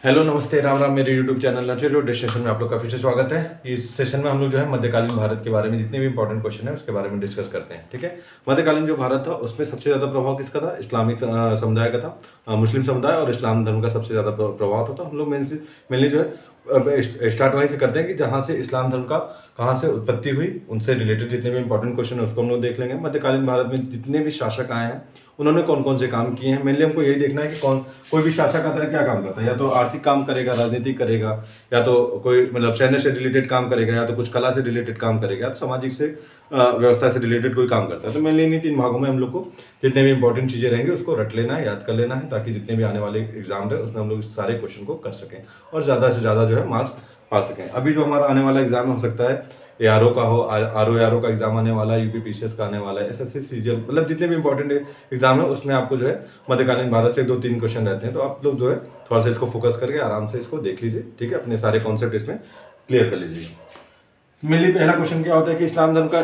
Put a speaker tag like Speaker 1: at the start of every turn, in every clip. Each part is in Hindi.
Speaker 1: हेलो नमस्ते राम राम मेरे यूट्यूब चैनल नर्चर और सेशन में आप लोग का फिर से स्वागत है। इस सेशन में हम लोग जो है मध्यकालीन भारत के बारे में जितने भी इंपॉर्टेंट क्वेश्चन है उसके बारे में डिस्कस करते हैं। ठीक है, मध्यकालीन जो भारत था उसमें सबसे ज़्यादा प्रभाव किसका था? इस्लामिक समुदाय का था। मुस्लिम समुदाय और इस्लाम धर्म का सबसे ज़्यादा प्रभाव था। तो हम लोग मेनली जो है स्टार्ट वहीं से करते हैं कि जहाँ से इस्लाम धर्म का कहाँ से उत्पत्ति हुई, उनसे रिलेटेड जितने भी इंपॉर्टेंट क्वेश्चन है उसको हम लोग देख लेंगे। मध्यकालीन भारत में जितने भी शासक आए हैं उन्होंने कौन कौन से काम किए हैं, मेनली हमको यही देखना है कि कोई भी शासक आता है क्या काम करता है। या तो आर्थिक काम करेगा, राजनीतिक करेगा, या तो कोई मतलब सैन्य से रिलेटेड काम करेगा, या तो कुछ कला से रिलेटेड काम करेगा, या तो सामाजिक से व्यवस्था से रिलेटेड कोई काम करता है। तो मेनली इन्हीं 3 भागों में हम लोग को जितने भी इंपॉर्टेंट चीज़ें रहेंगे उसको रट लेना है, याद कर लेना है, ताकि जितने भी आने वाले एग्जाम रहे उसमें हम लोग इस सारे क्वेश्चन को कर सकें और ज़्यादा से ज़्यादा जो है मार्क्स पा सकें। अभी जो हमारा आने वाला एग्जाम हो सकता है ARO का हो, RO का एग्जाम आने वाला है, UPPCS का आने वाला है, SSC CGL, मतलब जितने भी इंपॉर्टेंट एग्जाम है उसमें आपको जो है मध्यकालीन भारत से 2-3 क्वेश्चन रहते हैं। तो आप लोग जो है थोड़ा सा इसको फोकस करके आराम से इसको देख लीजिए। ठीक है, अपने सारे कॉन्सेप्ट इसमें क्लियर कर लीजिए। मेनली पहला क्वेश्चन क्या होता है कि इस्लाम धर्म का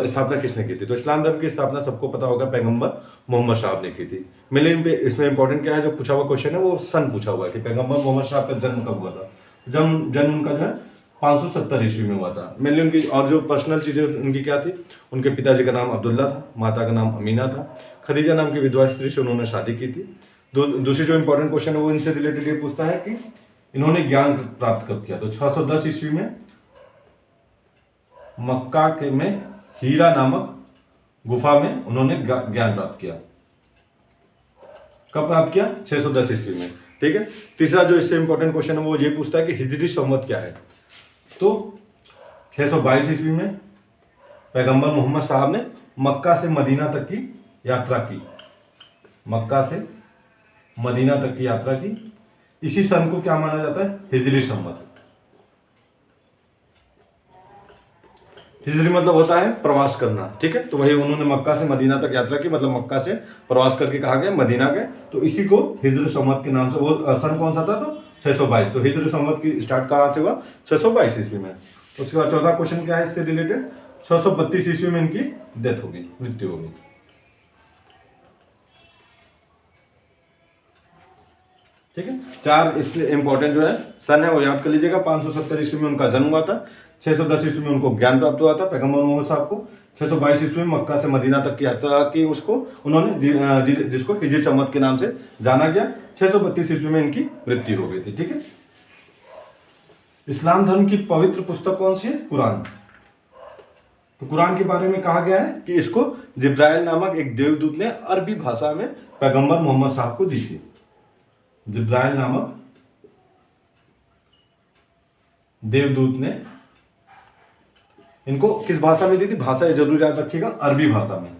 Speaker 1: स्थापना किसने की थी? तो इस्लाम धर्म की स्थापना सबको पता होगा, पैगंबर मोहम्मद साहब ने की थी। मेनली इसमें इंपॉर्टेंट क्या है, जो पूछा हुआ क्वेश्चन है वो सन पूछा हुआ है कि पैगंबर मोहम्मद साहब का जन्म कब हुआ था। जन्म उनका जो है 570 ईस्वी में हुआ था। मेनली उनकी और जो पर्सनल चीज़ें उनकी क्या थी, उनके पिताजी का नाम अब्दुल्ला था, माता का नाम अमीना था। खदीजा नाम की विधवा स्त्री से उन्होंने शादी की थी। दूसरी जो इंपॉर्टेंट क्वेश्चन है वो इनसे रिलेटेड ये पूछता है कि इन्होंने ज्ञान प्राप्त कब किया? तो 610 ईस्वी में मक्का के में हीरा नामक गुफा में उन्होंने ज्ञान प्राप्त किया। कब प्राप्त किया? 610 ईस्वी में। ठीक है, तीसरा जो इससे इंपॉर्टेंट क्वेश्चन है वो ये पूछता है कि हिजरी संवत क्या है? तो 622 ईस्वी में पैगंबर मोहम्मद साहब ने मक्का से मदीना तक की यात्रा की। मक्का से मदीना तक की यात्रा की। इसी सन को क्या माना जाता है? हिजरी संवत। हिजरी मतलब होता है प्रवास करना। ठीक है, तो वही उन्होंने मक्का से मदीना तक यात्रा की, मतलब मक्का से प्रवास करके कहाँ गए? मदीना गए। तो इसी को हिजरी संवत के नाम से, वो सन कौन सा था? तो 622। तो हिजरी संवत की स्टार्ट कहाँ से हुआ? 622 ईस्वी में। उसके बाद चौथा क्वेश्चन क्या है इससे रिलेटेड? 632 ईस्वी में इनकी डेथ होगी, मृत्यु होगी। ठीक है, 4 इसलिए इंपॉर्टेंट जो है सन है वो याद कर लीजिएगा। 570 ईस्वी में उनका जन्म हुआ था। 610 ईस्वी में उनको ज्ञान प्राप्त हुआ था पैगंबर मोहम्मद साहब को। 622 ईस्वी में मक्का से मदीना तक की यात्रा की उसको उन्होंने, जिसको हिजरी संवत के नाम से जाना गया। 632 ईस्वी में इनकी मृत्यु हो गई थी। ठीक है, इस्लाम धर्म की पवित्र पुस्तक कौन सी है? कुरान। तो कुरान के बारे में कहा गया है कि इसको जिब्राइल नामक एक देवदूत ने अरबी भाषा में पैगंबर मोहम्मद साहब को दी थी। जिब्राइल नामक देवदूत ने इनको किस भाषा में दी थी? भाषा जरूर याद रखिएगा, अरबी भाषा में।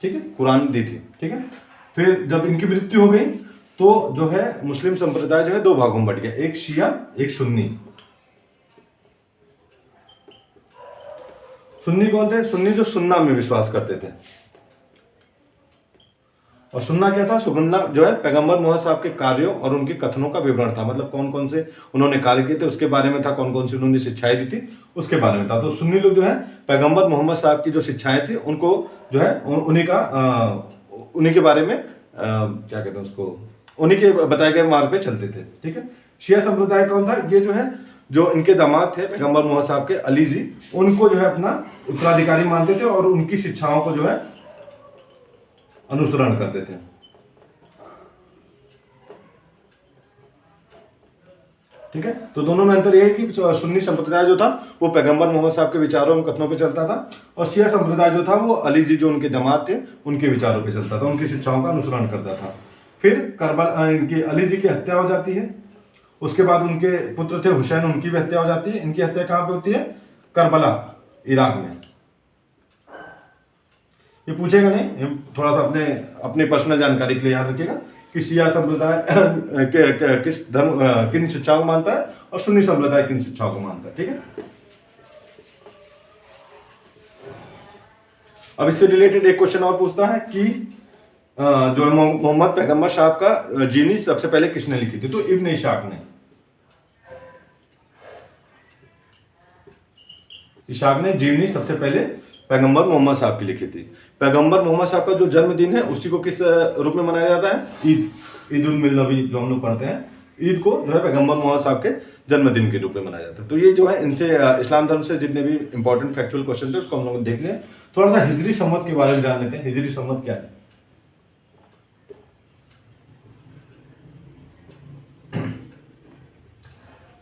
Speaker 1: ठीक है, कुरान दी थी। ठीक है, फिर जब इनकी मृत्यु हो गई तो जो है मुस्लिम संप्रदाय जो है 2 भागों में बढ़ गया, एक शिया एक सुन्नी। सुन्नी कौन थे? सुन्नी जो सुन्ना में विश्वास करते थे। और सुन्ना क्या था? सुन्ना जो है पैगंबर मोहम्मद साहब के कार्यों और उनके कथनों का विवरण था। मतलब कौन कौन से उन्होंने कार्य किए थे उसके बारे में था, कौन कौन सी उन्होंने शिक्षाएं दी थी उसके बारे में था। तो सुन्नी लोग जो है पैगंबर मोहम्मद साहब की जो शिक्षाएं थी उनको जो है उन्हीं के बारे में क्या कहते हैं उसको, उन्हीं के बताए गए मार्ग पे चलते थे। ठीक है, शिया संप्रदाय कौन था? ये जो है जो इनके दामाद थे पैगंबर मोहम्मद साहब के, अली जी, उनको जो है अपना उत्तराधिकारी मानते थे और उनकी शिक्षाओं को जो है अनुसरण करते थे। ठीक है, तो दोनों में अंतर यह है कि सुन्नी संप्रदाय जो था वो पैगंबर मोहम्मद साहब के विचारों और कथनों पे चलता था, और शिया संप्रदाय जो था वो अली जी जो उनके दामाद थे उनके विचारों पे चलता था, उनकी शिक्षाओं का अनुसरण करता था। फिर करबला, इनकी अली जी की हत्या हो जाती है। उसके बाद उनके पुत्र थे हुसैन, उनकी भी हत्या हो जाती है। इनकी हत्या कहाँ पे होती है? करबला, इराक में। ये पूछेगा नहीं, थोड़ा सा अपने पर्सनल जानकारी के लिए याद रखिएगा कि शिया संप्रदाय किन शिक्षाओं को मानता है और सुन्नी संप्रदाय किन शिक्षाओं को मानता है। ठीक है, अब इससे रिलेटेड एक क्वेश्चन और पूछता है कि जो मोहम्मद पैगंबर साहब का जीवनी सबसे पहले किसने लिखी थी? तो इब्न इशाक ने। इशाक ने जीवनी सबसे पहले पैगंबर मोहम्मद साहब की लिखी थी। पैगंबर मोहम्मद साहब का जो जन्मदिन है उसी को किस रूप में मनाया जाता है? ईद, ईद उल मिल नबी जो हम लोग पढ़ते हैं, ईद को जो है पैगंबर मोहम्मद साहब के जन्मदिन के रूप में मनाया जाता है। तो ये जो है इनसे इस्लाम धर्म से जितने भी इंपॉर्टेंट फैक्चुअल क्वेश्चन थे उसको हम लोग देख लें। थोड़ा सा हिजरी संवत के बारे में जान लेते हैं। हिजरी संवत क्या है?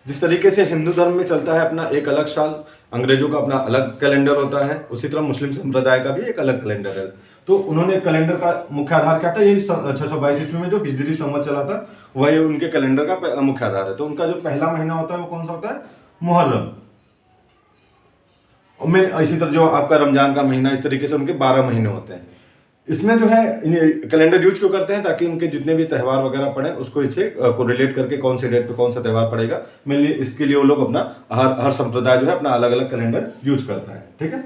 Speaker 1: जिस तरीके से हिंदू धर्म में चलता है अपना एक अलग साल, अंग्रेजों का अपना अलग कैलेंडर होता है, उसी तरह मुस्लिम संप्रदाय का भी एक अलग कैलेंडर है। तो उन्होंने कैलेंडर का मुख्य आधार क्या था? यही 622 ईस्वी में जो हिजरी संवत चला था वही उनके कैलेंडर का मुख्य आधार है। तो उनका जो पहला महीना होता है वो कौन सा होता है? मुहर्रम। और में इसी तरह जो आपका रमजान का महीना, इस तरीके से उनके 12 महीने होते हैं। इसमें जो है कैलेंडर यूज क्यों करते हैं? ताकि उनके जितने भी त्यौहार वगैरह पड़े उसको इससे कोरिलेट करके कौन से डेट पे कौन सा त्यौहार पड़ेगा, मेनली इसके लिए वो लोग अपना हर संप्रदाय जो है अपना अलग अलग कैलेंडर यूज करता है। ठीक है।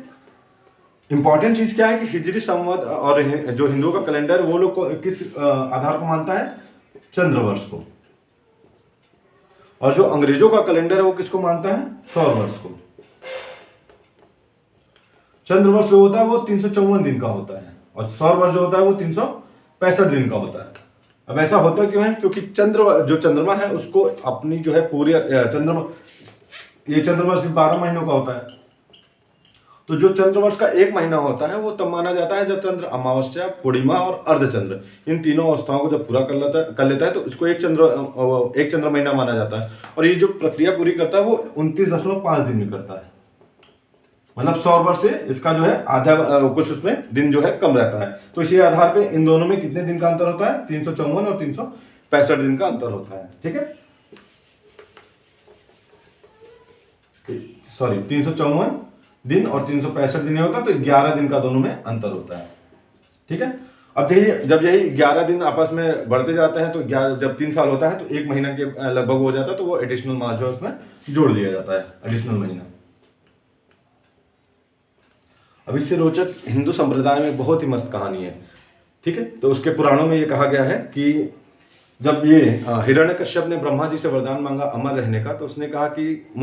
Speaker 1: इंपॉर्टेंट चीज क्या है कि हिजरी संवत और जो हिंदुओं का कैलेंडर वो लोग किस आधार को मानता है? चंद्रवर्ष को। और जो अंग्रेजों का कैलेंडर है वो किसको मानता है? सौर वर्ष को। चंद्रवर्ष जो होता है वो 354 दिन का होता है और सौर वर्ष जो होता है वो 365 दिन का होता है। अब ऐसा होता क्यों है? क्योंकि जो चंद्रमा है उसको अपनी जो है पूरी ये चंद्रवर्ष 12 महीनों का होता है। तो जो चंद्रवर्ष का एक महीना होता है वो तब माना जाता है जब चंद्र अमावस्या, पूर्णिमा और अर्धचंद्र इन तीनों अवस्थाओं को जब पूरा कर लेता है तो इसको एक चंद्र महीना माना जाता है। और ये जो प्रक्रिया पूरी करता है वो 29.5 दिन में करता है। मतलब सौर वर्ष से इसका जो है आधा कुछ उसमें दिन जो है कम रहता है। तो इसी आधार पे इन दोनों में कितने दिन का अंतर होता है? 354 और 365 दिन का अंतर होता है। ठीक है, सॉरी 354 दिन और 365 दिन होता है, तो 11 दिन का दोनों में अंतर होता है। ठीक है। अब जब यही 11 दिन आपस में बढ़ते जाते हैं तो जब 3 साल होता है तो 1 महीना के लगभग हो जाता है, तो वो एडिशनल मास जो है उसमें जोड़ दिया जाता है, एडिशनल महीना। अब इससे रोचक हिंदू संप्रदाय में बहुत ही मस्त कहानी है। ठीक है। तो उसके पुराणों में ये कहा गया है कि जब ये हिरण्यकश्यप ने ब्रह्मा जी से वरदान मांगा अमर रहने का, तो उसने कहा कि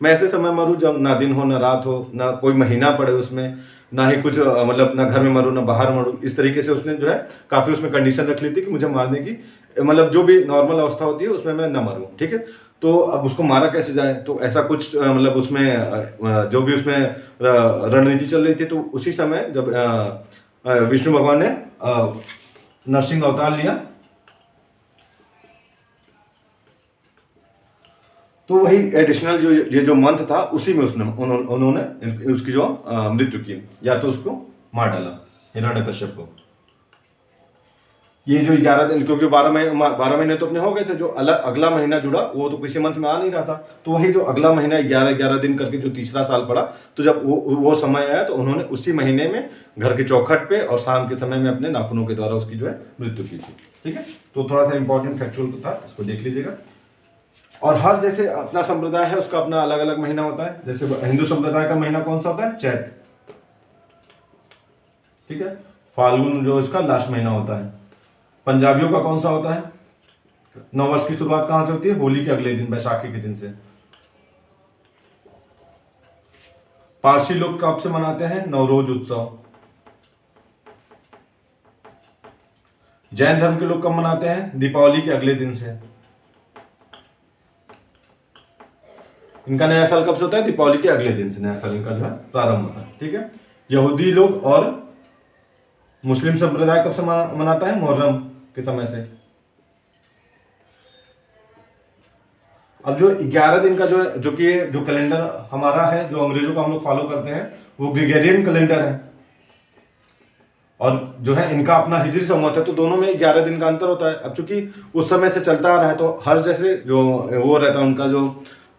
Speaker 1: मैं ऐसे समय मरूं जब ना दिन हो ना रात हो, ना कोई महीना पड़े उसमें, ना ही कुछ मतलब ना घर में मरूं ना बाहर मरूं। इस तरीके से उसने जो है काफी उसमें कंडीशन रख ली थी कि मुझे मारने की मतलब जो भी नॉर्मल अवस्था होती है उसमें मैं न मरूं। ठीक है। तो अब उसको मारा कैसे जाए, तो ऐसा कुछ मतलब उसमें जो भी उसमें रणनीति चल रही थी। तो उसी समय जब विष्णु भगवान ने नरसिंह अवतार लिया, तो वही एडिशनल जो मंथ था उसी में उन्होंने उसकी जो मृत्यु की, या तो उसको मार डाला हिरण्यकश्यप को। ये जो 11 दिन, क्योंकि 12 महीने तो अपने हो गए थे, जो अगला महीना जुड़ा वो तो किसी मंथ में आ नहीं रहा था, तो वही जो अगला महीना 11 दिन करके जो तीसरा साल पड़ा, तो जब वो समय आया तो उन्होंने उसी महीने में घर के चौखट पे और शाम के समय में अपने नाखूनों के द्वारा उसकी जो है मृत्यु की थी। ठीक है। तो थोड़ा सा इंपॉर्टेंट फैक्चुअल था, इसको देख लीजिएगा। और हर जैसे अपना संप्रदाय है उसका अपना अलग अलग महीना होता है। जैसे हिंदू संप्रदाय का महीना कौन सा होता है? चैत। ठीक है। फाल्गुन जो इसका लास्ट महीना होता है। पंजाबियों का कौन सा होता है? नववर्ष की शुरुआत कहां से होती है? होली के अगले दिन, बैसाखी के दिन से। पारसी लोग कब से मनाते हैं? नवरोज उत्सव। जैन धर्म के लोग कब मनाते हैं? दीपावली के अगले दिन से। इनका नया साल कब से होता है? दीपावली के अगले दिन से नया साल इनका जो है प्रारंभ होता है। ठीक है। यहूदी लोग और मुस्लिम संप्रदाय कब से मनाता है? मुहर्रम के समय से। अब जो 11 दिन का जो कि जो कैलेंडर हमारा है, जो अंग्रेजों का हम लोग फॉलो करते हैं, वो ग्रेगोरियन कैलेंडर है, और जो है इनका अपना हिजरी संवत है। तो दोनों में 11 दिन का अंतर होता है। अब चूंकि उस समय से चलता आ रहा है, तो हर जैसे जो वो रहता है उनका जो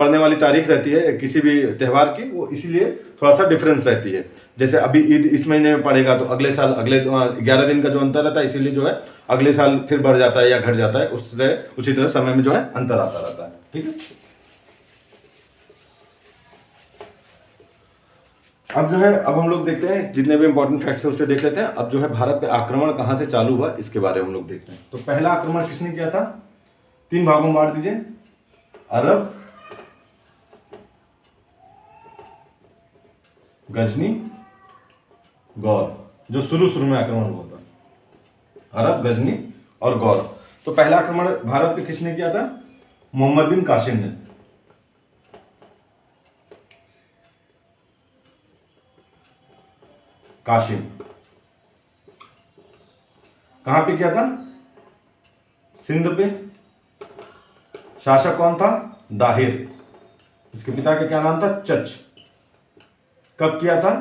Speaker 1: पड़ने वाली तारीख रहती है किसी भी त्यौहार की, वो इसीलिए थोड़ा सा डिफरेंस रहती है। जैसे अभी ईद इस महीने में पड़ेगा तो अगले साल 11 दिन का जो अंतर रहता है, इसीलिए जो है अगले साल फिर बढ़ जाता है या घट जाता है, उसी तरह समय में जो है अंतर आता रहता है। ठीक है। अब जो है अब हम लोग देखते हैं जितने भी इंपॉर्टेंट फैक्ट्स है उससे देख लेते हैं। अब जो है भारत पे आक्रमण कहां से चालू हुआ इसके बारे में हम लोग देखते हैं। तो पहला आक्रमण किसने किया था? 3 भागों में बांट दीजिए। अरब, गजनी गौर, जो शुरू शुरू में आक्रमण हुआ था, अरब, गजनी और गौर। तो पहला आक्रमण भारत पे किसने किया था? मोहम्मद बिन कासिम ने। कासिम कहां पे किया था? सिंध पे। शासक कौन था? दाहिर। इसके पिता का क्या नाम था? चच। कब किया था?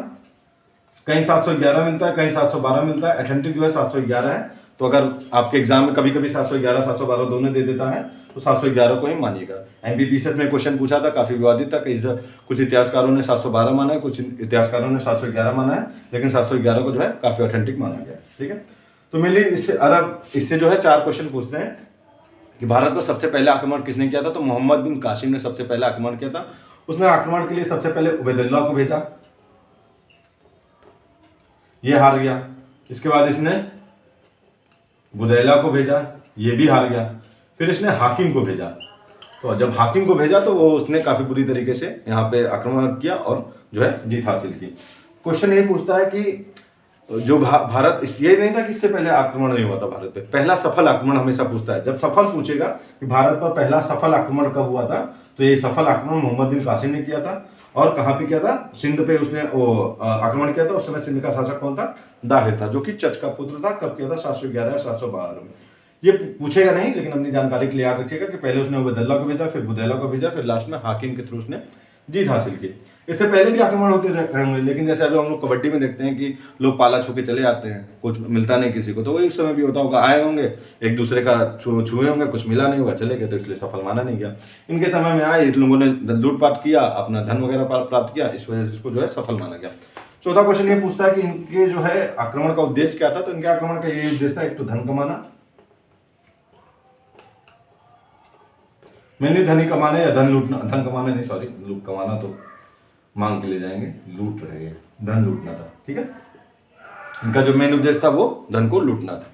Speaker 1: कहीं 711 मिलता है, कहीं 712 मिलता है। अथेंटिक जो है 711 है। तो अगर आपके एग्जाम में कभी कभी 711 712 दोनों दे देता है तो 711 को ही मानिएगा। एमपीपीसीएस में क्वेश्चन पूछा था, काफी विवादित था। कुछ इतिहासकारों ने 712 माना है, कुछ इतिहासकारों ने 711 माना है, लेकिन 711 को जो है काफी ऑथेंटिक माना गया। ठीक है, तो मेनली इससे जो है 4 क्वेश्चन पूछते हैं कि भारत पर सबसे पहले आक्रमण किसने किया था? तो मोहम्मद बिन कासिम ने सबसे पहले आक्रमण किया था। उसने आक्रमण के लिए सबसे पहले उबैदुल्ला को भेजा, ये हार गया। इसके बाद इसने बुदैला को भेजा, ये भी हार गया। फिर इसने हाकिम को भेजा। तो जब हाकिम को भेजा तो वो उसने काफी बुरी तरीके से यहाँ पे आक्रमण किया और जो है जीत हासिल की। क्वेश्चन ये पूछता है कि जो भारत ये नहीं था कि इससे पहले आक्रमण नहीं हुआ था भारत पे, पहला सफल आक्रमण हमेशा पूछता है। जब सफल पूछेगा कि भारत पर पहला सफल आक्रमण कब हुआ था, तो ये सफल आक्रमण मोहम्मद बिन कासिम ने किया था। और कहाँ पे किया था? सिंध पे उसने वो आक्रमण किया था। उस समय सिंध का शासक कौन था? दाहिर था, जो कि चच का पुत्र था। कब किया था? 711 या 712 में। ये पूछेगा नहीं, लेकिन अपनी जानकारी के लिए याद रखिएगा कि पहले उसने उबैदुल्ला को भेजा, फिर बुदैला को भेजा, फिर लास्ट में हाकिम के थ्रू उसने जीत हासिल की। इससे पहले भी आक्रमण होते रहे, लेकिन जैसे अभी हम लोग कबड्डी में देखते हैं कि लोग पाला छू के चले जाते हैं, कुछ मिलता नहीं किसी को, तो वही उस समय भी होता होगा। आए होंगे, एक दूसरे का छुए होंगे, कुछ मिला नहीं होगा, चले गए, तो इसलिए सफल माना नहीं गया। इनके समय में आए, इन लोगों ने लूटपाट किया, अपना धन वगैरह प्राप्त किया, इस वजह से इसको जो है सफल माना गया। चौथा क्वेश्चन ये पूछता है कि इनके जो है आक्रमण का उद्देश्य क्या था? तो इनके आक्रमण का ये उद्देश्य था, एक तो धन कमाना, मेनली धन ही कमाना या धन लूटना, धन कमाना नहीं, सॉरी, लूट कमाना तो मांग के ले जाएंगे, लूट रहे हैं, धन लूटना था। ठीक है, इनका जो मेन उद्देश्य था वो धन को लूटना था।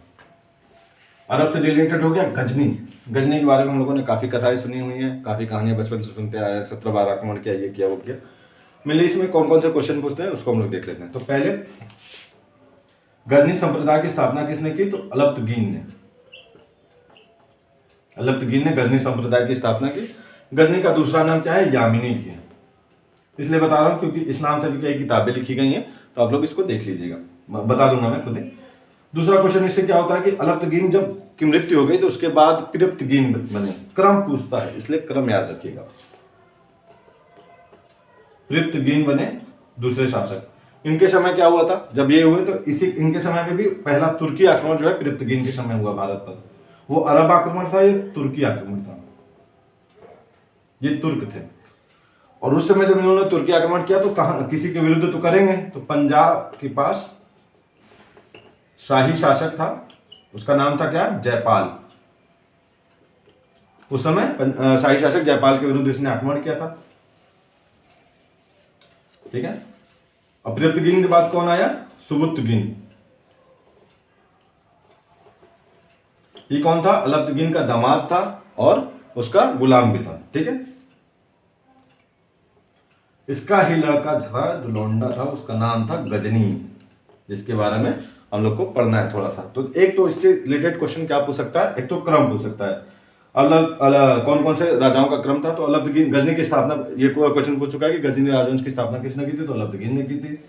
Speaker 1: अरब से रिलेटेड हो गया गजनी। गजनी के बारे में हम लोगों ने काफी कथाएं सुनी हुई हैं, काफी कहानियां बचपन से सुनते आए हैं। 17 बार आक्रमण किया, ये किया, वो किया। मेनली इसमें कौन कौन से क्वेश्चन पूछते हैं उसको हम लोग देख लेते हैं। तो पहले गजनी संप्रदाय की स्थापना किसने की? तो अलब्तगीन ने। अलब्तगीन ने गजनी संप्रदाय की स्थापना की। गजनी का दूसरा नाम क्या है? यामिनी भी है। इसलिए बता रहा हूं क्योंकि इस नाम से भी कई किताबें लिखी गई हैं, तो आप लोग इसको देख लीजिएगा, बता दूंगा मैं खुद ही। दूसरा क्वेश्चन इससे क्या होता है कि अलब्तगीन जब की मृत्यु हो गई तो उसके बाद पिरप्तगीन बने। क्रम पूछता है, इसलिए क्रम याद रखिएगा। पिरप्तगीन बने दूसरे शासक। इनके समय क्या हुआ था? जब ये हुए तो इनके समय में भी पहला तुर्की आक्रमण जो है पिरप्तगीन के समय हुआ भारत पर। वो अरब आक्रमण था, ये तुर्की आक्रमण था। ये तुर्क थे, और उस समय जब इन्होंने तुर्की आक्रमण किया तो कहां, किसी के विरुद्ध तो करेंगे, तो पंजाब के पास शाही शासक था, उसका नाम था क्या? जयपाल। उस समय शाही शासक जयपाल के विरुद्ध इसने आक्रमण किया था। ठीक है, अब पिरप्तगीन के बाद कौन आया? सुबुत्तगीन। ये कौन था? अलब्तगीन का दामाद था और उसका गुलाम भी था। ठीक है, इसका ही लड़का था, जो लौंडा था, उसका नाम था गजनी, जिसके बारे में हम लोग को पढ़ना है थोड़ा सा। तो एक तो इससे रिलेटेड क्वेश्चन क्या पूछ सकता है? एक तो क्रम पूछ सकता है, कौन कौन से राजाओं का क्रम था। तो अलब्तगीन, गजनी की स्थापना, ये क्वेश्चन पूछ चुका है कि गजनी राजवंश की स्थापना किसने की थी? तो अलब्तगीन ने की थी।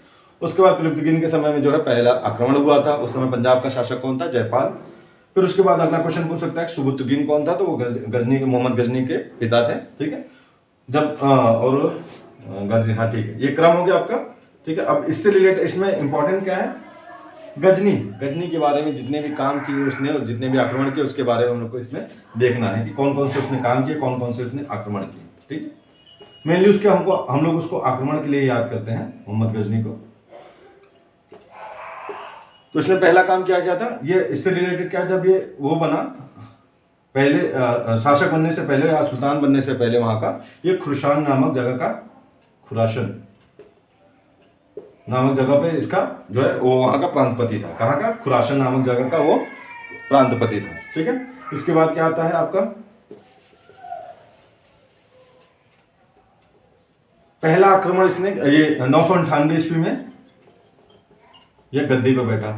Speaker 1: उसके बाद पिरप्तगीन के समय में जो है पहला आक्रमण हुआ था। उस समय पंजाब का शासक कौन था? जयपाल। फिर उसके बाद अगला क्वेश्चन पूछ सकता है सुबुत्तगीन कौन था? तो वो गजनी के, मोहम्मद गजनी के पिता थे। ठीक है, जब और गजनी, हाँ ठीक है, ये क्रम हो गया आपका। ठीक है, अब इससे रिलेटेड इसमें इंपॉर्टेंट क्या है? गजनी, गजनी के बारे में जितने भी काम किए उसने, जितने भी आक्रमण किए उसके बारे में हम लोग को इसमें देखना है कि कौन कौन से उसने काम किए, कौन कौन से उसने आक्रमण किए। ठीक है, मेनली उसके हम लोग उसको आक्रमण के लिए याद करते हैं, मोहम्मद गजनी को। तो इसने पहला काम क्या किया था? ये इससे रिलेटेड क्या, जब ये वो बना, पहले शासक बनने से पहले या सुल्तान बनने से पहले वहां का, ये खुरासान नामक जगह का, खुरासन नामक जगह पे इसका जो है वो वहां का प्रांतपति था। कहाँ का? खुरासन नामक जगह का वो प्रांतपति था। ठीक है, इसके बाद क्या आता है आपका? पहला आक्रमण इसने, ये 998 ईस्वी में ये गद्दी पे बैठा।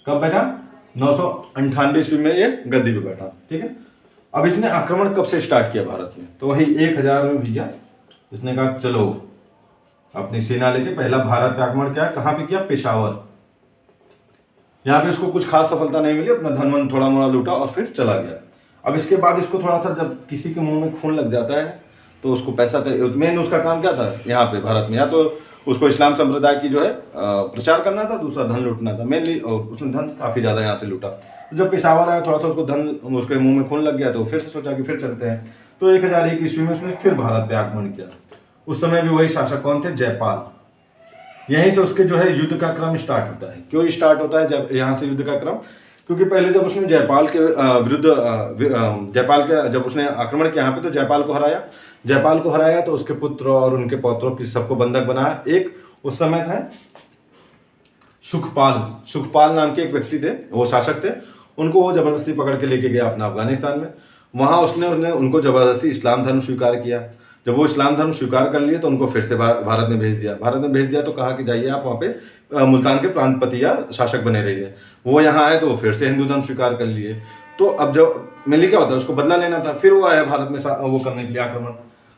Speaker 1: कब बैठा? 998 ईस्वी में ये गद्दी पे बैठा। ठीक है, अब इसने आक्रमण कब से स्टार्ट किया भारत में? तो वही 1000 में भैया इसने कहा चलो अपनी सेना लेके पहला भारत पे आक्रमण किया। कहाँ पे किया? पेशावर। यहाँ पे इसको कुछ खास सफलता नहीं मिली, अपना धन वन थोड़ा मोड़ा लूटा और फिर चला गया। अब इसके बाद इसको थोड़ा सा, जब किसी के मुंह में खून लग जाता है तो उसको पैसा चाहिए। मेन उसका काम क्या था यहाँ पे भारत में? या तो उसको इस्लाम संप्रदाय की जो है प्रचार करना था, दूसरा धन लूटना था मेनली, और उसने धन काफ़ी ज़्यादा यहाँ से लूटा। तो जब पेशावर आया, थोड़ा सा उसको धन, उसके मुंह में खून लग गया, तो फिर से सोचा कि फिर चलते हैं। तो 1001 ईस्वी में उसने फिर भारत पे आक्रमण किया। उस समय भी वही शासक कौन थे? जयपाल। यहीं से उसके जो है युद्ध का क्रम स्टार्ट होता है। क्यों स्टार्ट होता है जब यहाँ से युद्ध का क्रम? क्योंकि पहले जब उसने जयपाल के विरुद्ध जयपाल के जब उसने आक्रमण किया यहाँ पे, तो जयपाल को हराया तो उसके पुत्र और उनके पौत्रों की सबको बंधक बनाया। एक उस समय था सुखपाल नाम के एक व्यक्ति थे, वो शासक थे। उनको वो जबरदस्ती पकड़ के लेके गया अपना अफगानिस्तान में। वहाँ उसने उनको जबरदस्ती इस्लाम धर्म स्वीकार किया। जब वो इस्लाम धर्म स्वीकार कर लिए तो उनको फिर से भारत में भेज दिया। तो कहा कि जाइए आप वहाँ पे मुल्तान के प्रांतपति या शासक बने रहिए। वो यहाँ आए तो फिर से हिंदू धर्म स्वीकार कर लिए। तो अब जब मेनली क्या होता है, उसको बदला लेना था, फिर वो आया भारत में वो करने के लिए आक्रमण।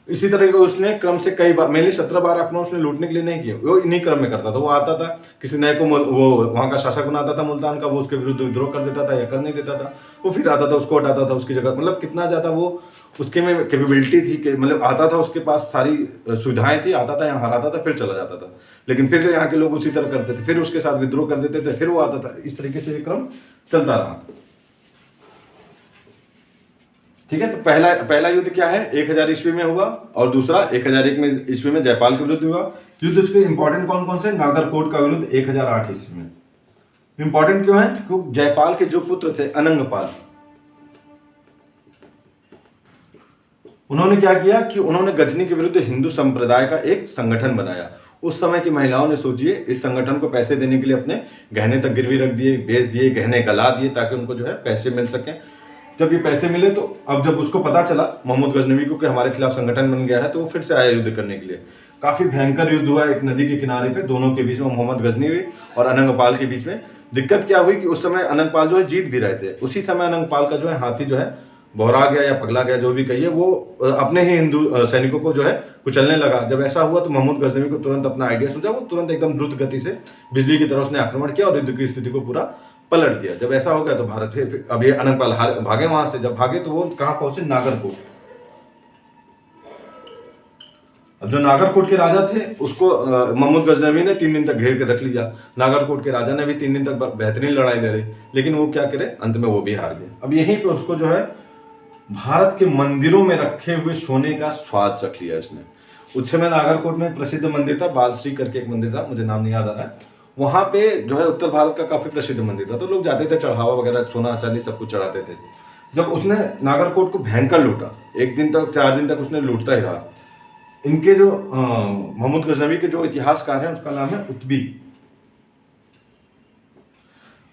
Speaker 1: इसी तरह का उसने क्रम से कई बार, मेनली 17 बार आक्रमण उसने लूटने के लिए नहीं किया, वो इन्हीं क्रम में करता था। वो आता था, किसी नए को वो वहाँ का शासक बनाता था मुल्तान का, वो उसके विरुद्ध विद्रोह कर देता था या कर नहीं देता था। वो फिर आता था, उसको हटाता था उसकी जगह। मतलब कितना ज़्यादा वो उसके में कैपेबिलिटी थी कि मतलब आता था, उसके पास सारी सुविधाएं थी, आता था यहाँ हराता था, फिर चला जाता था। लेकिन फिर यहाँ के लोग उसी तरह करते थे, फिर उसके साथ विद्रोह कर देते थे, फिर वो आता था। इस तरीके से क्रम चलता रहा। ठीक है, तो पहला युद्ध क्या है? 1000 ईस्वी में हुआ, और दूसरा 1001 ईस्वी में जयपाल के विरुद्ध हुआ। युद्ध उसके इंपॉर्टेंट कौन कौन से? नागरकोट का विरुद्ध 1008 ईस्वी में। इंपॉर्टेंट क्यों है? क्योंकि जयपाल के जो पुत्र थे अनंगपाल, उन्होंने क्या किया कि उन्होंने गजनी के विरुद्ध हिंदू संप्रदाय का एक संगठन बनाया। उस समय की महिलाओं ने सोचिए, इस संगठन को पैसे देने के लिए अपने गहने तक गिरवी रख दिए, बेच दिए, गहने गला दिए, ताकि उनको जो है पैसे मिल सकें। जब ये पैसे मिले तो अब जब उसको पता चला महमूद गजनवी को कि हमारे खिलाफ संगठन बन गया है, तो वो फिर से आया युद्ध करने के लिए। काफी भयंकर युद्ध हुआ एक नदी के किनारे पे, दोनों के बीच में, मोहम्मद गजनवी और अनंगपाल के बीच में। दिक्कत क्या हुई कि उस समय अनंगपाल जो है जीत भी रहे थे। उसी समय अनंगपाल का जो है हाथी जो है बौरा गया या पगला गया, जो भी कहिए, वो अपने ही हिंदू सैनिकों को जो है कुचलने लगा। जब ऐसा हुआ तो महमूद गजनवी को तुरंत अपना आइडिया सूझा। वो तुरंत एकदम द्रुत गति से बिजली की तरह उसने आक्रमण किया और युद्ध की स्थिति को पूरा पलट दिया। जब ऐसा हो गया तो भारत फिर अब ये अनंगपाल भागे वहां से। जब भागे तो वो कहां पहुंचे? नागरकोट। अब जो नागरकोट के राजा थे उसको महमूद गजनवी ने 3 दिन तक घेर के रख लिया। नागरकोट के राजा ने भी 3 दिन तक बेहतरीन लड़ाई लड़ी, लेकिन वो क्या करे, अंत में वो भी हार गए। अब यहीं पे उसको जो है भारत के मंदिरों में रखे हुए सोने का स्वाद चख लिया इसने। उस समय नागरकोट में प्रसिद्ध मंदिर था, बालश्री करके एक मंदिर था, मुझे नाम नहीं याद आ रहा है। वहां पे जो है उत्तर भारत का काफी प्रसिद्ध मंदिर था, तो लोग जाते थे, चढ़ावा वगैरह, सोना चांदी सब कुछ चढ़ाते थे। जब उसने नागरकोट को भयंकर लूटा, 1 दिन तक 4 दिन तक उसने लूटता ही रहा। इनके जो महमूद गजनवी के जो इतिहासकार हैं, उसका नाम है उत्बी।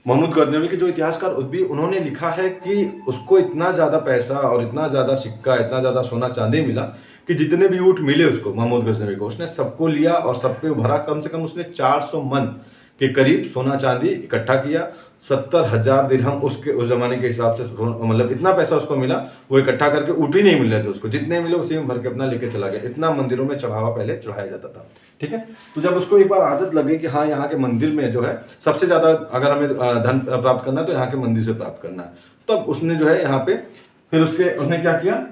Speaker 1: महमूद गजनवी के जो इतिहासकार उत्बी, उन्होंने लिखा है कि उसको इतना ज़्यादा पैसा और इतना ज़्यादा सिक्का, इतना ज़्यादा सोना चांदी मिला कि जितने भी ऊँट मिले उसको, महमूद गजनवी को, उसने सबको लिया और सब पे भरा। कम से कम उसने 400 मन के करीब सोना चांदी इकट्ठा किया। 70,000 दिरहम उस ज़माने के हिसाब से, मतलब इतना पैसा उसको मिला। वो इकट्ठा करके ऊँट ही नहीं मिल रहे थे उसको, जितने मिले उसी में भर के अपना लेके चला गया। इतना मंदिरों में चढ़ावा पहले चढ़ाया जाता था। ठीक है, तो जब उसको एक बार आदत लगी कि हाँ, यहाँ के मंदिर में जो है सबसे ज़्यादा अगर हमें धन प्राप्त करना है तो यहाँ के मंदिर से प्राप्त करना है, तब उसने जो है यहाँ पे फिर उसने क्या किया,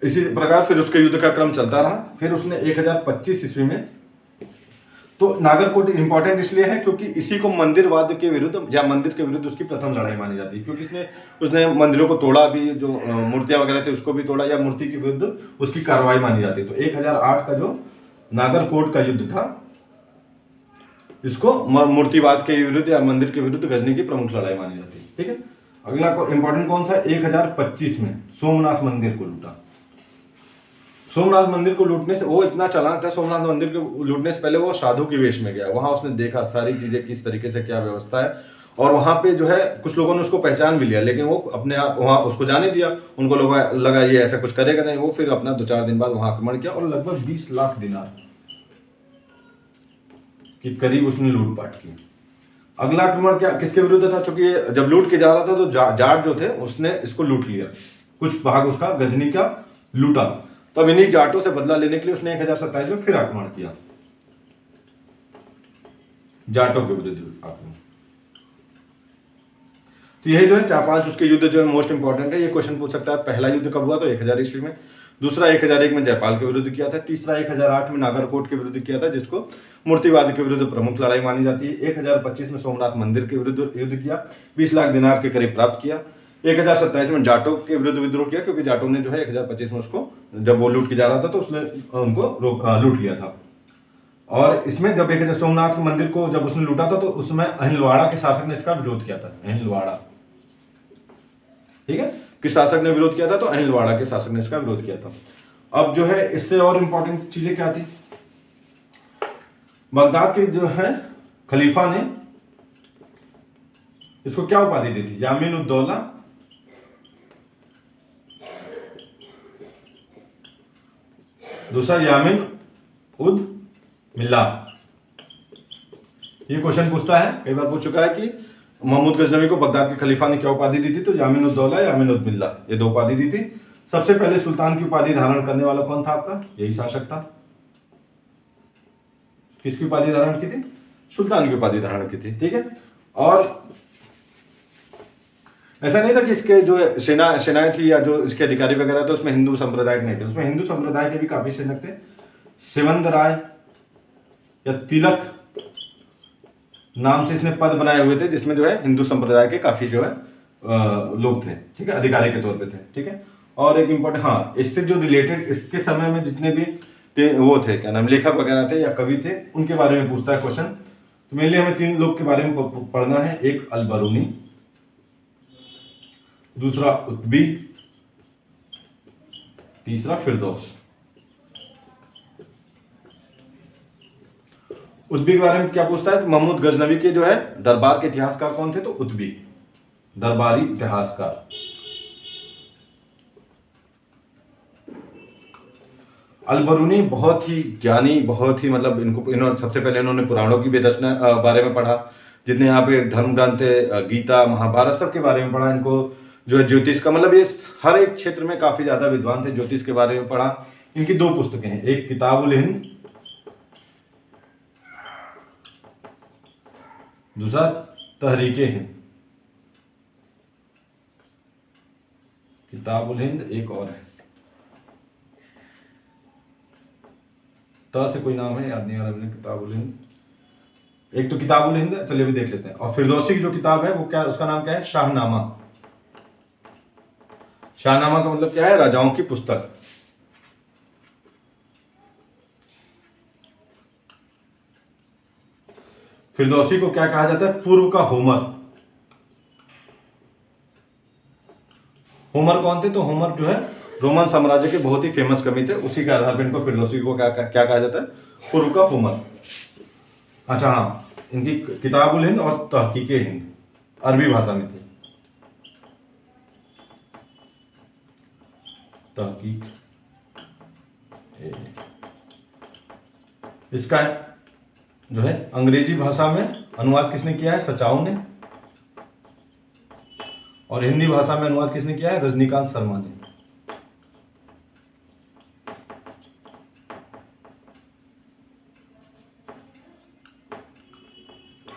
Speaker 1: इसी प्रकार फिर उसके युद्ध का क्रम चलता रहा। फिर उसने 1025 ईस्वी में, तो नागरकोट इंपॉर्टेंट इसलिए है क्योंकि इसी को मंदिरवाद के विरुद्ध या मंदिर के विरुद्ध उसकी प्रथम लड़ाई मानी जाती है, क्योंकि उसने मंदिरों को तोड़ा भी, जो मूर्तियां वगैरह थी उसको भी तोड़ा, या मूर्ति के विरुद्ध उसकी कार्रवाई मानी जाती है। तो 1008 का जो नागरकोट का युद्ध था, इसको मूर्तिवाद के विरुद्ध या मंदिर के विरुद्ध गजनी की प्रमुख लड़ाई मानी जाती है। ठीक है, अगला इंपॉर्टेंट कौन सा? 1025 में सोमनाथ मंदिर को लूटा। सोमनाथ मंदिर को लूटने से वो इतना चालाक था, सोमनाथ मंदिर को लूटने से पहले वो साधु के वेश में गया। वहां उसने देखा सारी चीजें किस तरीके से क्या व्यवस्था है, और वहां पे जो है कुछ लोगों ने उसको पहचान भी लिया, लेकिन वो अपने आप वहां उसको जाने दिया। उनको लगा ये ऐसा कुछ करेगा नहीं। वो फिर अपना 2-4 दिन बाद वहां आक्रमण किया और लगभग 20 लाख दिनार कि करीब उसने लूटपाट की। अगला आक्रमण क्या किसके विरुद्ध था? चूंकि ये जब लूट के जा रहा था तो जाट जो थे उसने इसको लूट लिया, कुछ भाग उसका गजनी का लूटा। तब इन्हीं जाटों से बदला लेने के लिए उसने 1027 में फिर आक्रमण किया, जाटों के विरुद्ध आक्रमण। तो यही जो है 4-5 उसके युद्ध जो है मोस्ट इंपॉर्टेंट है। ये क्वेश्चन पूछ सकता है पहला युद्ध कब हुआ तो 1000 ईस्वी में, दूसरा 1001 में जयपाल के विरुद्ध किया था, तीसरा 1008 में नागरकोट के विरुद्ध किया था जिसको मूर्तिवाद के विरुद्ध प्रमुख लड़ाई मानी जाती है। 1025 में सोमनाथ मंदिर के विरुद्ध युद्ध किया, 20 लाख दिनार के करीब प्राप्त किया। 1027 में जाटों के विरुद्ध विद्रोह किया क्योंकि जाटों ने जो है 1025 में उसको जब वो लूट के जा रहा था तो उसने उनको लूट लिया था। और इसमें जब सोमनाथ मंदिर को जब उसने लूटा था तो उसमें अहिलवाड़ा के शासक ने इसका विरोध किया था। अहिलवाड़ा, ठीक है, किस शासक ने विरोध किया था? तो अहिलवाड़ा के शासक ने इसका विरोध किया था। अब जो है इससे और इंपॉर्टेंट चीजें क्या थी? बगदाद के जो है खलीफा ने इसको क्या उपाधि दी थी? यामीन उद दौला, दूसरा यामीन उद मिल्ला। ये क्वेश्चन पूछता है, कई बार पूछ चुका है कि महमूद गजनवी को बगदाद के खलीफा ने क्या उपाधि दी थी? तो यामीन उद दौला, यामीन उद मिल्ला, ये दो उपाधि दी थी। सबसे पहले सुल्तान की उपाधि धारण करने वाला कौन था आपका? यही शासक था। किसकी उपाधि धारण की थी? सुल्तान की उपाधि धारण की थी, ठीक है। और ऐसा नहीं था कि इसके जो सेनाएं थी या जो इसके अधिकारी वगैरह थे उसमें हिंदू संप्रदाय के नहीं थे, उसमें हिंदू संप्रदाय के भी काफी सैनिक थे। सिवंद राय या तिलक नाम से इसने पद बनाए हुए थे जिसमें जो है हिंदू संप्रदाय के काफी जो है लोग थे, ठीक है, अधिकारी के तौर पे थे, ठीक है। और एक इम्पोर्टेंट, हाँ, इससे जो रिलेटेड इसके समय में जितने भी वो थे, क्या नाम, लेखक वगैरह थे या कवि थे, उनके बारे में पूछता है क्वेश्चन। तो मेनली हमें 3 लोग के बारे में पढ़ना है, एक अल-बरूनी, दूसरा उत्बी, तीसरा फिरदौस। उत्बी के बारे में क्या पूछता है? महमूद गजनवी के जो है दरबार के इतिहासकार कौन थे? तो उत्बी, दरबारी इतिहासकार। अल-बरूनी बहुत ही ज्ञानी, बहुत ही मतलब इन्होंने सबसे पहले इन्होंने पुराणों की भी रचना बारे में पढ़ा, जितने यहाँ पे धर्म ग्रंथ है, गीता, महाभारत, सब के बारे में पढ़ा। इनको जो है ज्योतिष का मतलब ये हर एक क्षेत्र में काफी ज्यादा विद्वान थे, ज्योतिष के बारे में पढ़ा। इनकी 2 पुस्तकें हैं, एक किताबुल हिंद, दूसरा तहरीके हिंद। किताबुल हिंद एक और है, त से कोई नाम है, याद नहीं आ रहा मुझे। किताबुल हिंद, एक तो किताबुल हिंद, चलिए अभी देख लेते हैं। और फिरदौसी की जो किताब है वो क्या, उसका नाम क्या है? शाहनामा। शाहनामा का मतलब क्या है? राजाओं की पुस्तक। फिरदौसी को क्या कहा जाता है? पूर्व का होमर। होमर कौन थे? तो होमर जो है रोमन साम्राज्य के बहुत ही फेमस कवि थे, उसी के आधार पर इनको फिरदौसी को क्या कहा जाता है? पूर्व का होमर। अच्छा हाँ, इनकी किताबुल हिंद और तहकीके हिंद अरबी भाषा में थी। तहकीक, इसका जो है अंग्रेजी भाषा में अनुवाद किसने किया है? सचाऊ ने। और हिंदी भाषा में अनुवाद किसने किया है? रजनीकांत शर्मा ने।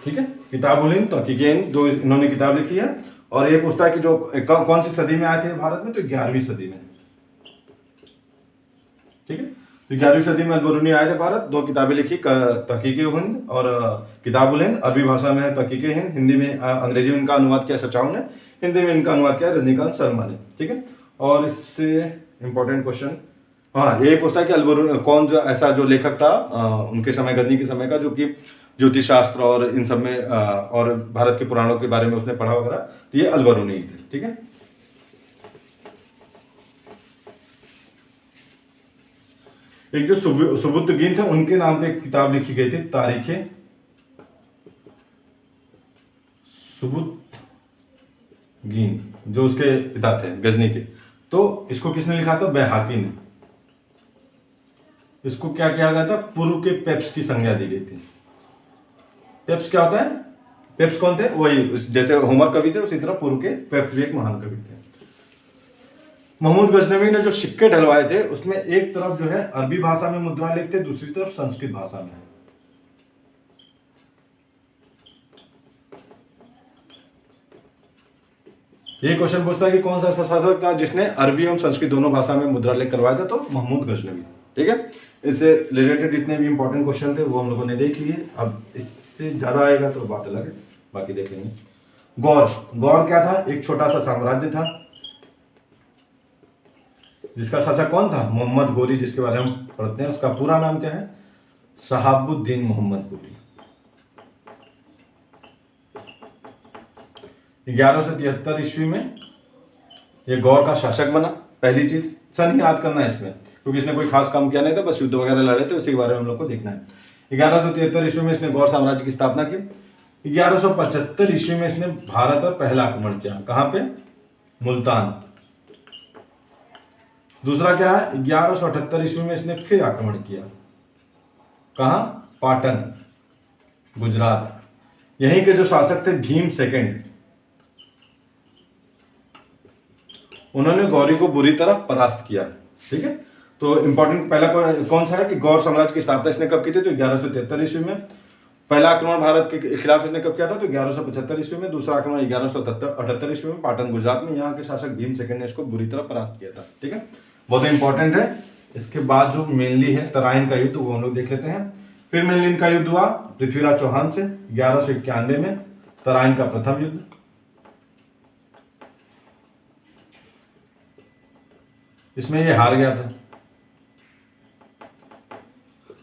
Speaker 1: ठीक है, किताबुल हिंद, तहकीके हिंद, दो इन्होंने किताब लिखी है। और ये पूछता है कि जो कौन सी सदी में आए थे भारत में? तो 11वीं सदी में, ठीक है। तो 11वीं सदी में अल-बरूनी आए थे भारत, 2 किताबें लिखी, तहकीके हिंद और किताबुल हिंद। अरबी भाषा में है तहकीके हिंद, हिंदी में अंग्रेजी में इनका अनुवाद किया सचाऊ ने, हिंदी में इनका अनुवाद किया रजनीकांत शर्मा ने, ठीक है। और इससे इंपॉर्टेंट क्वेश्चन, हाँ, ये पूछता है कि अल-बरूनी कौन जो ऐसा जो लेखक था उनके समय, गजनी के समय का, जो कि ज्योतिष शास्त्र और इन सब में और भारत के पुराणों के बारे में उसने पढ़ा वगैरह, तो ये अल-बरूनी थे, ठीक है। एक जो सुबुत्तगीन थे उनके नाम पे एक किताब लिखी गई थी, तारीखे सुबुत्तगीन, जो उसके पिता थे गजनी के। तो इसको किसने लिखा था? बैहाकी ने। इसको क्या किया गया था? पूर्व के पेप्स की संज्ञा दी गई थी। पेप्स क्या होता है? पेप्स कौन थे? वही जैसे होमर कवि थे उसी तरह पूर्व के पेप्स भी एक महान कवि थे। महमूद गजनवी ने जो सिक्के ढलवाए थे उसमें एक तरफ जो है अरबी भाषा में मुद्रा लेख थे, दूसरी तरफ संस्कृत भाषा में। ये क्वेश्चन पूछता है कि कौन सा ऐसा शासक था जिसने अरबी एवं संस्कृत दोनों भाषा में मुद्रा लेख करवाया था? तो महमूद गजनवी। ठीक है, इससे रिलेटेड जितने भी इंपॉर्टेंट क्वेश्चन थे वो हम लोगों ने देख लिए। अब इससे ज्यादा आएगा तो बात अलग है, बाकी देख लेंगे। गौर, गौर क्या था? एक छोटा सा साम्राज्य था जिसका शासक कौन था? मोहम्मद गोरी, जिसके बारे में हम पढ़ते हैं। उसका पूरा नाम क्या है? शहाबुद्दीन मोहम्मद गोरी। 1173 ईस्वी में ये गौर का शासक बना। पहली चीज सन याद करना है इसमें, क्योंकि इसने कोई खास काम किया नहीं था, बस युद्ध वगैरह लड़े थे, उसी के बारे में हम लोग को देखना है। 1173 ईस्वी में इसने गौर साम्राज्य की स्थापना की। 1175 ईस्वी में इसने भारत पर पहला आक्रमण किया। कहां पे? मुल्तान। दूसरा क्या है? 1178 ईस्वी में इसने फिर आक्रमण किया। कहां? पाटन, गुजरात। यहीं के जो शासक थे भीम सेकंड, उन्होंने गौरी को बुरी तरह परास्त किया। ठीक है, तो इंपॉर्टेंट पहला कौन सा है कि गौर साम्राज्य की स्थापना इसने कब की थी? तो 1173 ईस्वी में। पहला आक्रमण भारत के खिलाफ इसने कब किया था? तो 1175 ईस्वी में। दूसरा आक्रमण 1178 ईस्वी में पाटन, गुजरात में। यहाँ के शासक भीम सेकंड ने इसको बुरी तरह परास्त किया था। ठीक है, बहुत इंपॉर्टेंट है। इसके बाद जो मेनली है तराइन का युद्ध, वो हम लोग देख लेते हैं। फिर मेनली का युद्ध हुआ पृथ्वीराज चौहान से 1191 में, तराइन का प्रथम युद्ध। इसमें ये हार गया था।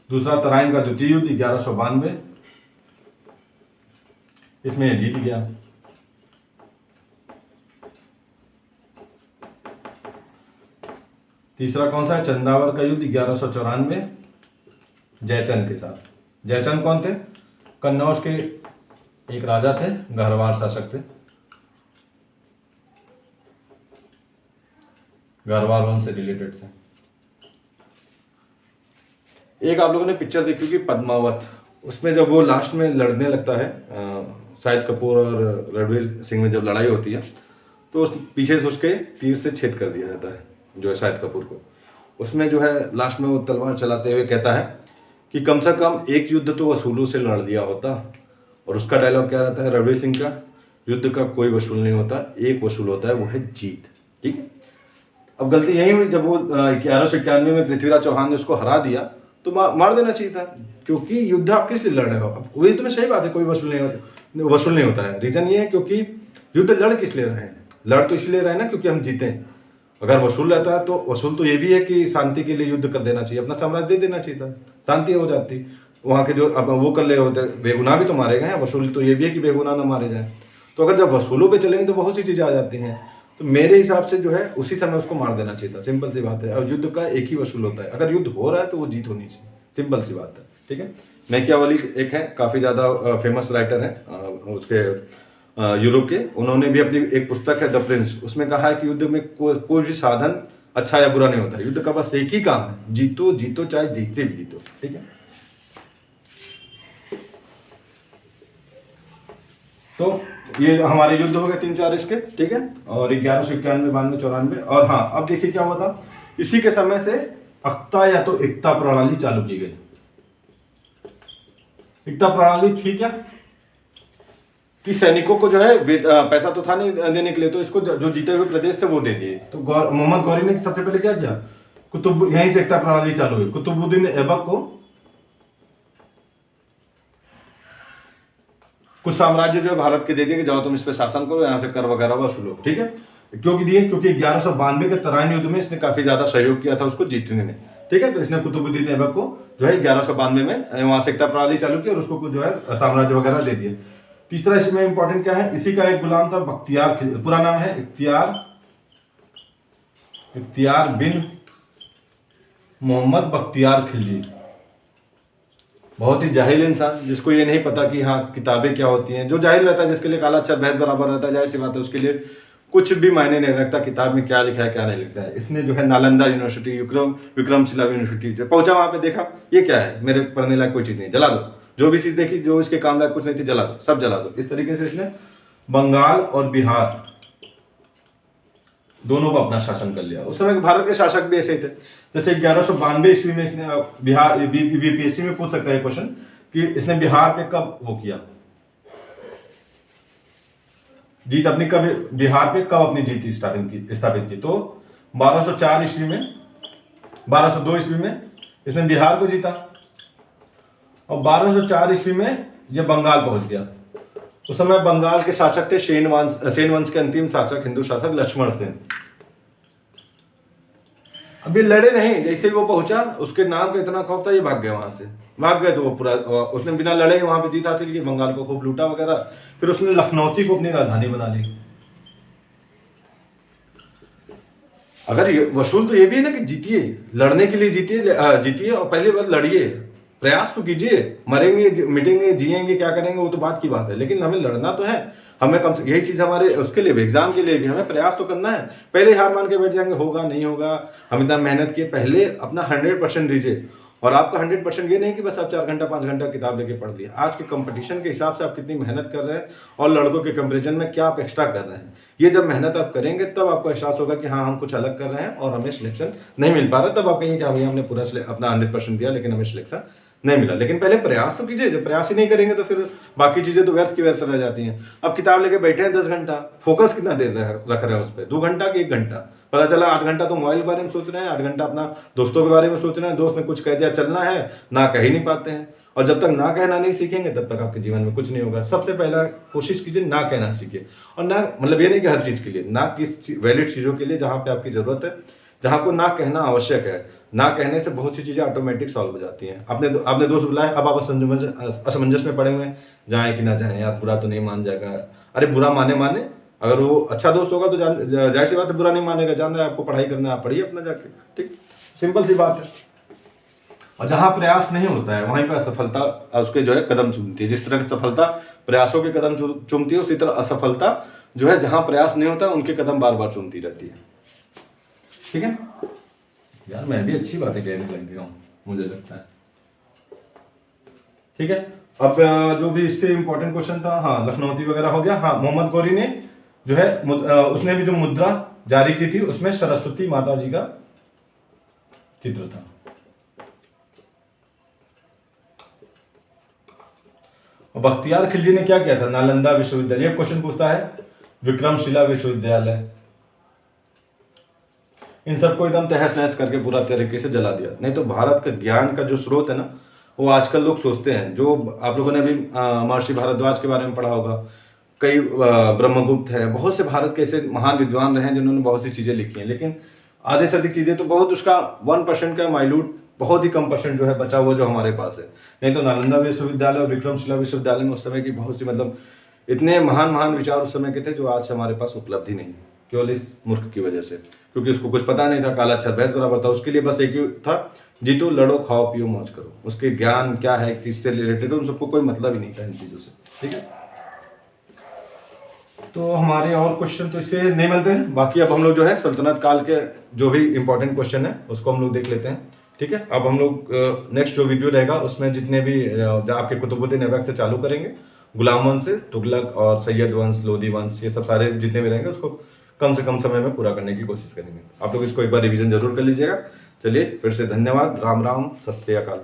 Speaker 1: दूसरा तराइन का द्वितीय युद्ध 1192, इसमें ये जीत गया। तीसरा कौन सा है? चंदावर का युद्ध 1194 जयचंद के साथ। जयचंद कौन थे? कन्नौज के एक राजा थे, गहरवार शासक थे, गहरवार वंश से रिलेटेड थे। एक आप लोगों ने पिक्चर देखी होगी पद्मावत, उसमें जब वो लास्ट में लड़ने लगता है, शाहिद कपूर और रणवीर सिंह में जब लड़ाई होती है, तो उस पीछे से उसके तीर से छेद कर दिया जाता है जो है शाहिद कपूर को। उसमें जो है लास्ट में वो तलवार चलाते हुए कहता है कि कम से कम एक युद्ध तो वसूलों से लड़ दिया होता। और उसका डायलॉग क्या रहता है रणवीर सिंह का? युद्ध का कोई वसूल नहीं होता, एक वसूल होता है, वो है जीत। ठीक है, अब गलती यही हुई जब वो 1191 में पृथ्वीराज चौहान ने उसको हरा दिया, तो मार देना चाहिए था, क्योंकि युद्ध आप किस लिए लड़ रहे हो? अब कोई तो में सही बात है, कोई वसूल नहीं होता है। रीजन ये है क्योंकि युद्ध लड़ किस लिए रहे हैं? लड़ तो इसलिए रहे ना क्योंकि हम जीते। अगर वसूल रहता है तो वसूल तो ये भी है कि शांति के लिए युद्ध कर देना चाहिए, अपना साम्राज्य दे देना चाहिए था, शांति हो जाती। वहाँ के जो अब वो कर ले होते, बेगुनाह भी तो मारे गए हैं, वसूल तो ये भी है कि बेगुनाह ना मारे जाए। तो अगर जब वसूलों पे चलेंगे तो बहुत सी चीज़ें आ जाती हैं। तो मेरे हिसाब से जो है उसी समय उसको मार देना चाहिए था, सिंपल सी बात है। और युद्ध का एक ही वसूल होता है, अगर युद्ध हो रहा है तो वो जीत होनी चाहिए, सिंपल सी बात है। ठीक है, मैकियावेली एक है, काफ़ी ज़्यादा फेमस राइटर है उसके यूरोप के। उन्होंने भी अपनी एक पुस्तक है द प्रिंस, उसमें कहा है कि युद्ध में कोई भी साधन अच्छा या बुरा नहीं होता, युद्ध का बस एक ही काम है, जीतो जीतो चाहे जैसे भी जीतो। ठीक है, तो ये हमारे युद्ध हो गए 3-4 इसके। ठीक है, और 1191, 92, 94। और हाँ, अब देखिए क्या हुआ था, इसी के समय से अक्ता या तो एकता प्रणाली चालू की गई। एकता प्रणाली थी क्या कि सैनिकों को जो है पैसा तो था नहीं देने के लिए, तो इसको जो जीते हुए प्रदेश थे वो दे दिए। तो मोहम्मद गौरी ने सबसे पहले क्या किया, यहीं से एकता प्रणाली चालू हुई। कुतुबुद्दीन ऐबक को कुछ साम्राज्य जो है भारत के दे दिए कि जाओ तुम इस पे शासन करो, यहाँ से कर वगैरह वसूलो। ठीक है, क्योंकि दिए क्योंकि 1192 के तराइन युद्ध में इसने काफी ज्यादा सहयोग किया था उसको जीतने में। ठीक है, तो इसने कुतुबुद्दीन ऐबक को जो है 1192 में वहां से एकता प्रणाली चालू की और उसको जो है साम्राज्य वगैरह दे दिए। तीसरा इसमें इंपॉर्टेंट क्या है, इसी का एक गुलाम था बख्तियार, पूरा नाम है इख्तियार बिन मोहम्मद बख्तियार खिलजी। बहुत ही जाहिल इंसान, जिसको ये नहीं पता कि हाँ किताबें क्या होती हैं। जो जाहिल रहता है, जिसके लिए काला अक्षर भैंस बराबर रहता है, जाहिर सी बात है उसके लिए कुछ भी मायने नहीं रखता किताब में क्या लिखा है क्या नहीं लिखा है। इसने जो है नालंदा यूनिवर्सिटी, विक्रमशिला यूनिवर्सिटी पहुंचा, वहां पे देखा ये क्या है, मेरे पढ़ने लायक कोई चीज़ नहीं, जला दो। जो भी चीज़ देखी जो इसके काम लायक कुछ नहीं थी जला दो, सब जला दो। इस तरीके से इसने बंगाल और बिहार दोनों पर अपना शासन कर लिया। उस समय भारत के शासक भी ऐसे ही थे। जैसे 1192 ईस्वी में इसने बिहार बीपीएससी में पूछ सकता है क्वेश्चन कि इसने बिहार पे कब वो किया जीत अपनी, कब बिहार पे कब अपनी जीत स्थापित की तो 1204 ईस्वी में, 1202 ईस्वी में इसने बिहार को जीता और 1204 ईस्वी में यह बंगाल पहुंच गया। उस समय बंगाल के शासक थे सेन वंश के अंतिम शासक, हिंदू शासक लक्ष्मण सेन। अभी लड़े नहीं, जैसे ही वो पहुंचा उसके नाम का इतना खौफ था, ये भाग गए वहां से, भाग गए तो वो पूरा उसने बिना लड़े ही वहां पे जीत हासिल की, बंगाल को खूब लूटा वगैरह। फिर उसने लखनौती को अपनी राजधानी बना ली। अगर वसूल तो ये भी है ना कि जीतिए, लड़ने के लिए जीतिए और पहली बार लड़िए, प्रयास तो कीजिए। मरेंगे मिटेंगे जिएंगे क्या करेंगे वो तो बात की बात है, लेकिन हमें लड़ना तो है। हमें कम से यही चीज़ हमारे उसके लिए भी, एग्जाम के लिए भी हमें प्रयास तो करना है। पहले हार मान के बैठ जाएंगे होगा नहीं होगा, हम इतना मेहनत किए, पहले अपना 100% दीजिए। और आपका 100% ये नहीं कि बस आप 4 घंटा 5 घंटा किताब लेके पढ़ लिया। आज के कंपटीशन के हिसाब से आप कितनी मेहनत कर रहे हैं और लड़कों के कंपैरिजन में क्या आप एक्स्ट्रा कर रहे हैं, ये जब मेहनत आप करेंगे तब आपको एहसास होगा कि हाँ हम कुछ अलग कर रहे हैं और हमें सिलेक्शन नहीं मिल पा रहा। तब आप कहेंगे कि हाँ भैया हमने पूरा अपना 100% दिया लेकिन हमें सिलेक्शन नहीं मिला। लेकिन पहले प्रयास तो कीजिए, जब प्रयास ही नहीं करेंगे तो फिर बाकी चीज़ें तो व्यर्थ की व्यर्थ रह जाती हैं। अब किताब लेके बैठे हैं 10 घंटा, फोकस कितना देर रख रहे हैं उस पर, 2 घंटा कि 1 घंटा, पता चला 8 घंटा तो मोबाइल के बारे में सोच रहे हैं, 8 घंटा अपना दोस्तों के बारे में सोच रहे हैं, दोस्त ने कुछ कह दिया चलना है, ना कह ही नहीं पाते हैं। और जब तक ना कहना नहीं सीखेंगे तब तक आपके जीवन में कुछ नहीं होगा। सबसे पहला कोशिश कीजिए ना कहना सीखिए, और ना मतलब ये नहीं कि हर चीज़ के लिए, ना किस वैलिड चीज़ों के लिए जहाँ पे आपकी ज़रूरत है, जहाँ को ना कहना आवश्यक है। ना कहने से बहुत सी चीज़ें ऑटोमेटिक सॉल्व हो जाती हैं। आपने दोस्त बुलाए, अब आप असमंजस में पड़े हुए हैं, जाएँ कि ना जाएँ, यार बुरा तो नहीं मान जाएगा। अरे बुरा माने, अगर वो अच्छा दोस्त होगा तो जाहिर सी बात है बुरा नहीं मानेगा, जान रहा है आपको पढ़ाई करना है, आप पढ़िए अपना जाके, ठीक, सिंपल सी बात है। और जहाँ प्रयास नहीं होता है वहीं पर असफलता उसके जो है कदम चूमती है। जिस तरह की सफलता प्रयासों के कदम चूमती है, उसी तरह असफलता जो है जहाँ प्रयास नहीं होता उनके कदम बार बार चूमती रहती है। ठीक है यार, मैं भी अच्छी बातें कहने लग गया हूँ मुझे लगता है। ठीक है, अब जो भी इससे इंपॉर्टेंट क्वेश्चन था, हाँ लखनौती वगैरह हो गया। हाँ, मोहम्मद गौरी ने जो है उसने भी जो मुद्रा जारी की थी उसमें सरस्वती माता जी का चित्र था। और बख्तियार खिलजी ने क्या किया था? नालंदा विश्वविद्यालय, ये क्वेश्चन पूछता है, विक्रमशिला विश्वविद्यालय, इन सबको एकदम तहस नहस करके पूरा तरीके से जला दिया। नहीं तो भारत का ज्ञान का जो स्रोत है ना, वो आजकल लोग सोचते हैं, जो आप लोगों ने भी महर्षि भारद्वाज के बारे में पढ़ा होगा, कई ब्रह्मगुप्त हैं, बहुत से भारत के ऐसे महान विद्वान रहे हैं जिन्होंने बहुत सी चीज़ें लिखी हैं, लेकिन आधे से अधिक चीज़ें तो बहुत उसका 1% का माइल्यूट, बहुत ही कम परसेंट जो है बचा हुआ जो हमारे पास है। नहीं तो नालंदा विश्वविद्यालय और विक्रमशिला विश्वविद्यालय में उस समय की बहुत सी मतलब इतने महान विचार उस समय के थे जो आज हमारे पास उपलब्ध ही नहीं, केवल इस मूर्ख की वजह से, क्योंकि उसको कुछ पता नहीं था, काला अच्छा भैंस बराबर था। उसके लिए बस एक ही था, जीतो लड़ो खाओ पियो मौज करो। उसके ज्ञान क्या है, किससे रिलेटेड है, उन सबको कोई मतलब ही नहीं था इन चीज़ों से। ठीक है, तो हमारे और क्वेश्चन तो इससे नहीं बनते हैं। बाकी अब हम लोग जो है सल्तनत काल के जो भी इंपॉर्टेंट क्वेश्चन है उसको हम लोग देख लेते हैं। ठीक है, अब हम लोग नेक्स्ट जो वीडियो रहेगा उसमें जितने भी आपके कुतुबुद्दीन ऐबक से चालू करेंगे, गुलाम वंश से, तुगलक और सैयद वंश, लोधी वंश, ये सब सारे जितने भी रहेंगे उसको कम से कम समय में पूरा करने की कोशिश करेंगे। आप लोग इसको एक बार रिवीजन जरूर कर लीजिएगा। चलिए फिर से धन्यवाद, राम राम, सत श्री अकाल।